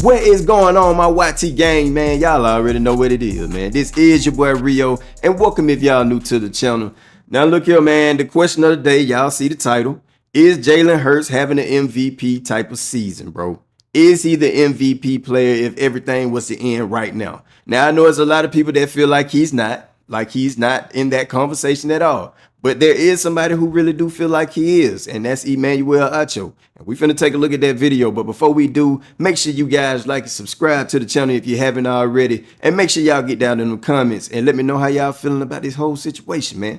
What is going on, my YT gang, man? Y'all already know what it is, man. This is your boy Rio, and welcome if y'all new to the channel. Now look here, man, the question of the day, y'all see the title. Is Jalen Hurts having an MVP type of season, bro? Is he the MVP player if everything was to end right now? Now, I know there's a lot of people that feel like he's not in that conversation at all. But there is somebody who really do feel like he is, and that's Emmanuel Acho. And we finna take a look at that video, but before we do, make sure you guys like and subscribe to the channel if you haven't already, and make sure y'all get down in the comments and let me know how y'all feeling about this whole situation, man.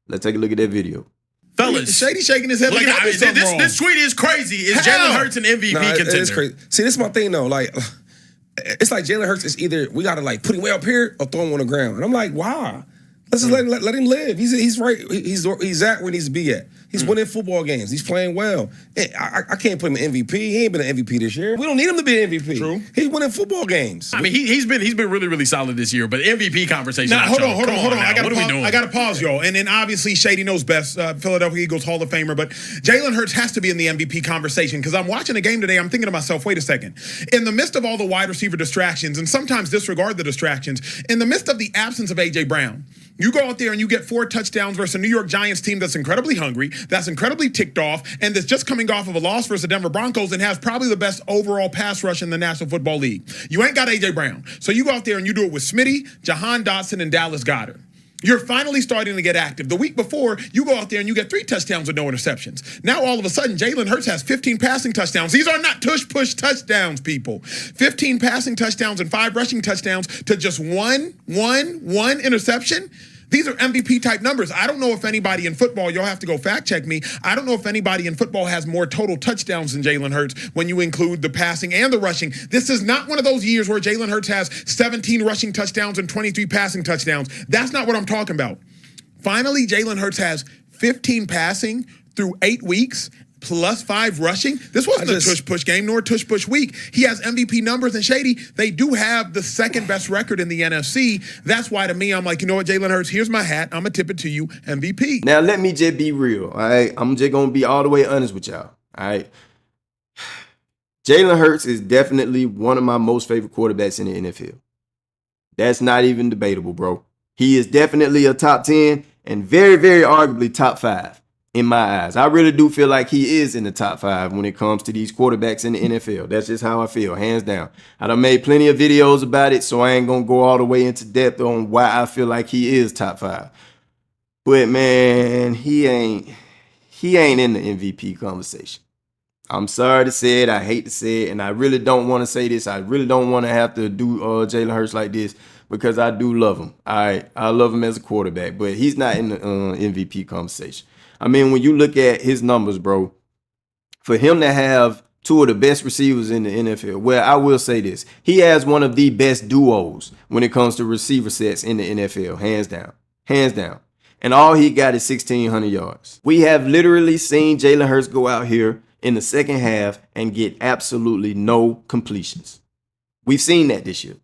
Let's take a look at that video. Fellas, Shady shaking his head like I did something wrong. This tweet is crazy. Is Jalen Hurts an MVP contender? It's crazy. See, this is my thing though. Like, it's like Jalen Hurts is either we gotta like put him way up here or throw him on the ground. And I'm like, why? Let's just let him live. He's right. He's at where he needs to be at. He's winning football games. He's playing well. I can't put him in MVP. He ain't been an MVP this year. We don't need him to be an MVP. True. He's winning football games. I mean, he's been really, really solid this year. But MVP conversation. Now, hold on. What I gotta pause, y'all. And then obviously Shady knows best. Philadelphia Eagles Hall of Famer. But Jalen Hurts has to be in the MVP conversation because I'm watching the game today. I'm thinking to myself, wait a second. In the midst of all the wide receiver distractions, and sometimes disregard the distractions, in the midst of the absence of A.J. Brown, you go out there and you get 4 touchdowns versus a New York Giants team that's incredibly hungry, that's incredibly ticked off, and that's just coming off of a loss versus the Denver Broncos and has probably the best overall pass rush in the National Football League. You ain't got A.J. Brown. So you go out there and you do it with Smitty, Jahan Dotson, and Dallas Goedert. You're finally starting to get active. The week before, you go out there and you get 3 touchdowns with no interceptions. Now, all of a sudden, Jalen Hurts has 15 passing touchdowns. These are not tush-push touchdowns, people. 15 passing touchdowns and 5 rushing touchdowns to just one interception. These are MVP-type numbers. I don't know if anybody in football, you'll have to go fact-check me, I don't know if anybody in football has more total touchdowns than Jalen Hurts when you include the passing and the rushing. This is not one of those years where Jalen Hurts has 17 rushing touchdowns and 23 passing touchdowns. That's not what I'm talking about. Finally, Jalen Hurts has 15 passing through 8 weeks, plus 5 rushing. This wasn't a tush-push game nor a tush-push week. He has MVP numbers, and Shady, they do have the second best record in the NFC. That's why to me, I'm like, you know what, Jalen Hurts, here's my hat. I'm going to tip it to you, MVP. Now, let me just be real, all right? I'm just going to be all the way honest with y'all, all right? Jalen Hurts is definitely one of my most favorite quarterbacks in the NFL. That's not even debatable, bro. He is definitely a top 10 and very, very arguably top 5. In my eyes, I really do feel like he is in the top 5 when it comes to these quarterbacks in the NFL. That's just how I feel, hands down. I done made plenty of videos about it, so I ain't gonna go all the way into depth on why I feel like he is top 5. But man, he ain't in the MVP conversation. I'm sorry to say it, I hate to say it, and I really don't want to say this. I really don't want to have to do Jalen Hurts like this because I do love him. I love him as a quarterback, but he's not in the MVP conversation. I mean, when you look at his numbers, bro, for him to have 2 of the best receivers in the NFL, well, I will say this. He has one of the best duos when it comes to receiver sets in the NFL, hands down. Hands down. And all he got is 1,600 yards. We have literally seen Jalen Hurts go out here in the second half and get absolutely no completions. We've seen that this year.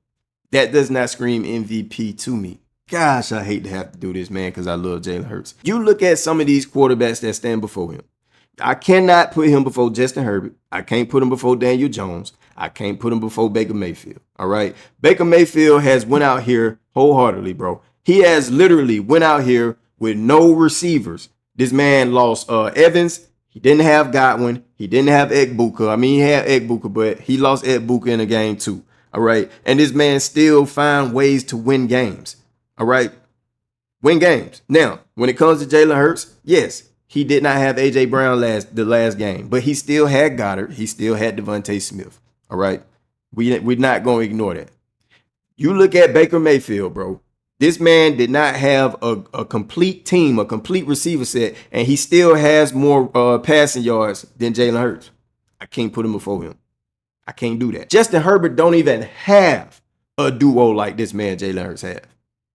That does not scream MVP to me. Gosh, I hate to have to do this, man, because I love Jalen Hurts. You look at some of these quarterbacks that stand before him. I cannot put him before Justin Herbert. I can't put him before Daniel Jones. I can't put him before Baker Mayfield, all right? Baker Mayfield has went out here wholeheartedly, bro. He has literally went out here with no receivers. This man lost Evans. He didn't have Godwin. He didn't have Ekbuka. I mean, he had Ekbuka, but he lost Ekbuka in a game too, all right? And this man still find ways to win games. All right, win games. Now, when it comes to Jalen Hurts, yes, he did not have A.J. Brown the last game, but he still had Goddard. He still had Devontae Smith. All right, we're not going to ignore that. You look at Baker Mayfield, bro. This man did not have a complete team, a complete receiver set, and he still has more passing yards than Jalen Hurts. I can't put him before him. I can't do that. Justin Herbert don't even have a duo like this man Jalen Hurts have.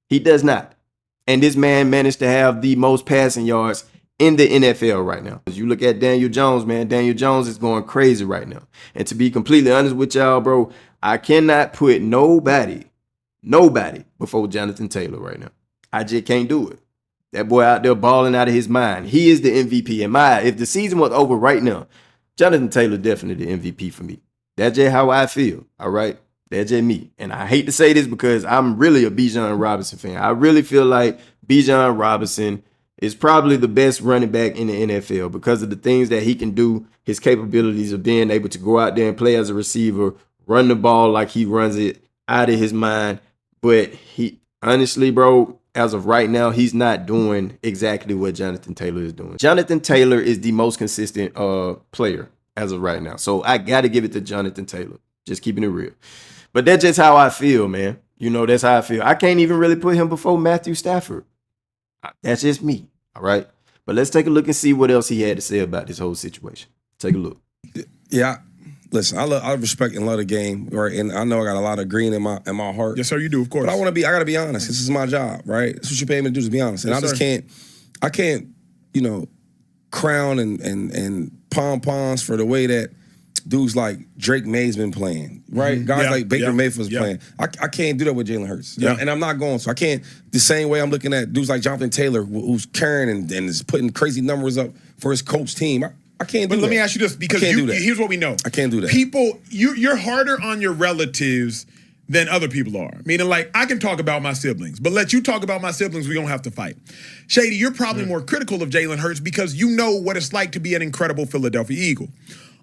He does not. And this man managed to have the most passing yards in the NFL right now. As you look at Daniel Jones, man, Daniel Jones is going crazy right now. And to be completely honest with y'all, bro, I cannot put nobody before Jonathan Taylor right now. I just can't do it. That boy out there balling out of his mind. He is the MVP. If the season was over right now, Jonathan Taylor definitely the MVP for me. That's just how I feel. All right. That's just me. And I hate to say this because I'm really a Bijan Robinson fan. I really feel like Bijan Robinson is probably the best running back in the NFL because of the things that he can do, his capabilities of being able to go out there and play as a receiver, run the ball like he runs it out of his mind. But he honestly, bro, as of right now, he's not doing exactly what Jonathan Taylor is doing. Jonathan Taylor is the most consistent player as of right now. So I got to give it to Jonathan Taylor. Just keeping it real. But that's just how I feel, man. You know, that's how I feel. I can't even really put him before Matthew Stafford. That's just me. All right. But let's take a look and see what else he had to say about this whole situation. Take a look. Yeah. Listen, I respect and love the game, right? And I know I got a lot of green in my heart. Yes, sir, you do, of course. But I gotta be honest. This is my job, right? That's what you pay me to do, is be honest. And Yes, I just can't, you know, crown and pom-poms for the way that dudes like Drake May's been playing, right? Guys like Baker Mayfield's playing. I can't do that with Jalen Hurts. Yeah. And I'm not going. So I can't, the same way I'm looking at dudes like Jonathan Taylor, who's carrying and is putting crazy numbers up for his coach team. I can't do that. But let me ask you this, because here's what we know. I can't do that. People, you're harder on your relatives than other people are. Meaning, like, I can talk about my siblings, but let you talk about my siblings, we don't have to fight. Shady, you're probably more critical of Jalen Hurts because you know what it's like to be an incredible Philadelphia Eagle.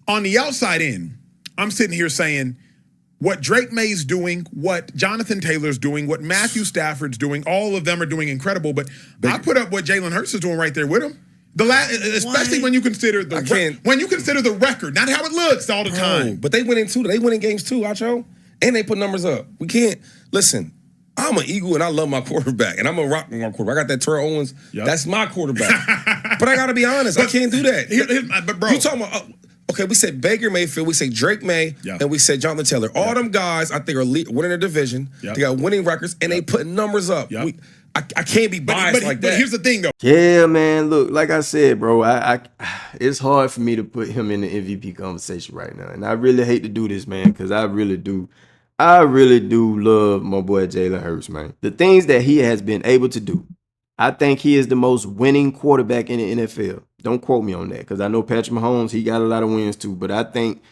On the outside in, I'm sitting here saying what Drake May's doing, what Jonathan Taylor's doing, what Matthew Stafford's doing, all of them are doing incredible, but I put up what Jalen Hurts is doing right there with him. Especially when you consider the record, not how it looks all the time. But they winning too. They winning games too, Acho. And they put numbers up. We can't listen. I'm an Eagle and I love my quarterback, and I'm a rock with my quarterback. I got that Terrell Owens. Yep. That's my quarterback. But I gotta be honest, I can't do that. But bro, you talking about? Okay, we said Baker Mayfield, we say Drake May, and we said Jonathan Taylor. All them guys, I think, are winning their division. They got winning records, and they putting numbers up. I can't be biased like that. But here's the thing, though. Yeah, man. Look, like I said, bro, it's hard for me to put him in the MVP conversation right now. And I really hate to do this, man, because I really do love my boy Jalen Hurts, man. The things that he has been able to do, I think he is the most winning quarterback in the NFL. Don't quote me on that, because I know Patrick Mahomes, he got a lot of wins too. But I think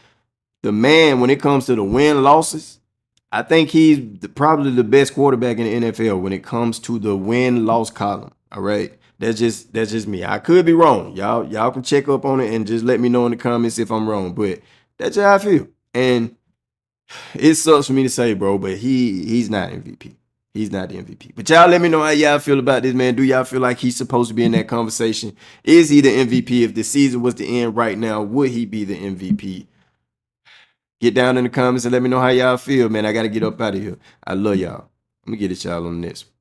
the man, when it comes to the win-losses, I think he's probably the best quarterback in the NFL when it comes to the win-loss column. All right, that's just me. I could be wrong. Y'all can check up on it and just let me know in the comments if I'm wrong. But that's how I feel, and it sucks for me to say, bro. But he's not MVP. He's not the MVP. But y'all let me know how y'all feel about this, man. Do y'all feel like he's supposed to be in that conversation? Is he the MVP? If the season was to end right now, would he be the MVP? Get down in the comments and let me know how y'all feel, man. I got to get up out of here. I love y'all. I'm going to get at y'all on the next one.